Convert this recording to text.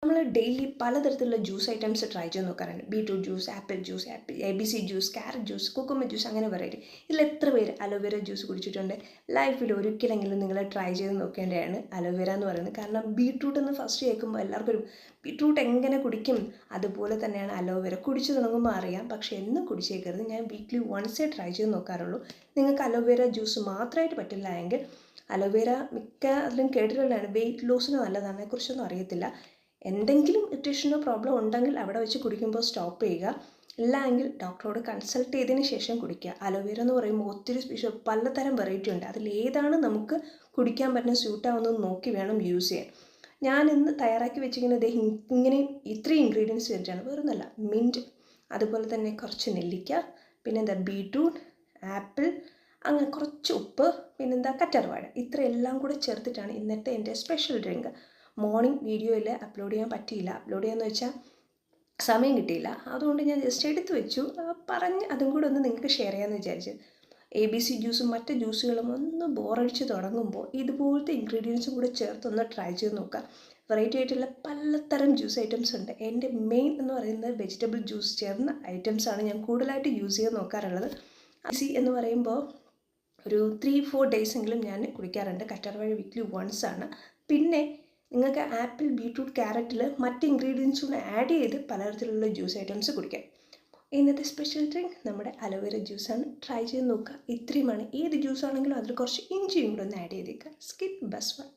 നമ്മൾ ഡെയിലി പലതരത്തിലുള്ള juice items try ചെയ്ത് നോക്കാറുണ്ട്. Beetroot juice, apple juice, ABC juice, carrot juice, cucumber juice, അങ്ങനെ വെറൈറ്റി. ഇതിൽ എത്ര പേര് അലോവേര ജ്യൂസ് കുടിച്ചിട്ടുണ്ട്? ലൈഫിൽ ഒരിക്കലെങ്കിലും നിങ്ങൾ ട്രൈ ചെയ്ത് നോക്കേണ്ടതാണ് അലോവേര എന്ന് പറയുന്നത്. കാരണം ബീട്രൂട്ട് എന്ന് ഫസ്റ്റ് കേൾക്കുമ്പോൾ എല്ലാവർക്കും ഒരു ബീട്രൂട്ട് എങ്ങനെ കുടിക്കും, അതുപോലെ തന്നെയാണ് അലോവേര. കുടിച്ചു തുടങ്ങുമ്പോൾ അറിയാം, പക്ഷേ എന്നും കുടിച്ചേക്കരുത്. ഞാൻ വീക്ക്ലി വൺസേ ട്രൈ ചെയ്ത് നോക്കാറുള്ളൂ. നിങ്ങൾക്ക് അലോവേര ജ്യൂസ് മാത്രമായിട്ട് പറ്റില്ല എങ്കിൽ അലോവേര മിക്ക അതിലും കേട്ടിട്ടുള്ളതാണ് വെയിറ്റ് ലോസിന് നല്ലതാണ്. അതിനെക്കുറിച്ചൊന്നും അറിയത്തില്ല. എന്തെങ്കിലും ഇറിറ്റേഷനോ പ്രോബ്ലം ഉണ്ടെങ്കിൽ അവിടെ വെച്ച് കുടിക്കുമ്പോൾ സ്റ്റോപ്പ് ചെയ്യുക. ഇല്ല എങ്കിൽ ഡോക്ടറോട് കൺസൾട്ട് ചെയ്തതിന് ശേഷം കുടിക്കുക. അലോവേര എന്ന് പറയുമ്പോൾ ഒത്തിരി പലതരം വെറൈറ്റി ഉണ്ട്. അതിലേതാണ് നമുക്ക് കുടിക്കാൻ പറ്റുന്ന സ്യൂട്ടാവുന്നത് നോക്കി വേണം യൂസ് ചെയ്യാൻ. ഞാൻ ഇന്ന് തയ്യാറാക്കി വെച്ചിരിക്കുന്നത് ഇങ്ങനെ ഇത്രയും ഇൻഗ്രീഡിയൻസ് വെച്ചിട്ടാണ്. വേറൊന്നുമല്ല, മിൻറ്റ്, അതുപോലെ തന്നെ കുറച്ച് നെല്ലിക്ക, പിന്നെന്താ ബീട്രൂട്ട്, ആപ്പിൾ, അങ്ങനെ കുറച്ച് ഉപ്പ്, പിന്നെന്താ കറ്റാർവാഴ. ഇത്രയെല്ലാം കൂടെ ചേർത്തിട്ടാണ് ഇന്നത്തെ എൻ്റെ സ്പെഷ്യൽ ഡ്രിങ്ക്. മോർണിംഗ് വീഡിയോയിൽ അപ്ലോഡ് ചെയ്യാൻ പറ്റിയില്ല. അപ്ലോഡ് ചെയ്യാമെന്ന് വെച്ചാൽ സമയം കിട്ടിയില്ല. അതുകൊണ്ട് ഞാൻ ജസ്റ്റ് എടുത്തു വെച്ചു, പറഞ്ഞ് അതും കൂടെ ഒന്ന് നിങ്ങൾക്ക് ഷെയർ ചെയ്യാമെന്ന് വിചാരിച്ചു. ABC ജ്യൂസും മറ്റ് ജ്യൂസുകളും ഒന്ന് ബോറടിച്ച് തുടങ്ങുമ്പോൾ ഇതുപോലത്തെ ഇൻഗ്രീഡിയൻസും കൂടെ ചേർത്തൊന്ന് ട്രൈ ചെയ്ത് നോക്കുക. വെറൈറ്റി ആയിട്ടുള്ള പലതരം ജ്യൂസ് ഐറ്റംസ് ഉണ്ട്. എൻ്റെ മെയിൻ എന്ന് പറയുന്നത് വെജിറ്റബിൾ ജ്യൂസ് ചേർന്ന ഐറ്റംസാണ് ഞാൻ കൂടുതലായിട്ട് യൂസ് ചെയ്ത് നോക്കാറുള്ളത്. ABC എന്ന് പറയുമ്പോൾ ഒരു 3-4 ഡേയ്സെങ്കിലും ഞാൻ കുടിക്കാറുണ്ട്. കറ്റാർവാഴ വീക്ക്ലി വൺസ് ആണ്. പിന്നെ നിങ്ങൾക്ക് ആപ്പിൾ, ബീട്രൂട്ട്, ക്യാരറ്റിൽ മറ്റ് ഇൻഗ്രീഡിയൻസ് കൂടെ ആഡ് ചെയ്ത് പലതരത്തിലുള്ള ജ്യൂസ് ഐറ്റംസ് കുടിക്കാം. ഇന്നത്തെ സ്പെഷ്യൽ ഡ്രിങ്ക് നമ്മുടെ അലോവേര ജ്യൂസാണ്. ട്രൈ ചെയ്ത് നോക്കുക. ഇത്രയുമാണ്. ഏത് ജ്യൂസ് ആണെങ്കിലും അതിൽ കുറച്ച് ഇഞ്ചിയും കൂടെ ഒന്ന് ആഡ് ചെയ്തേക്കുക. Skip bus one.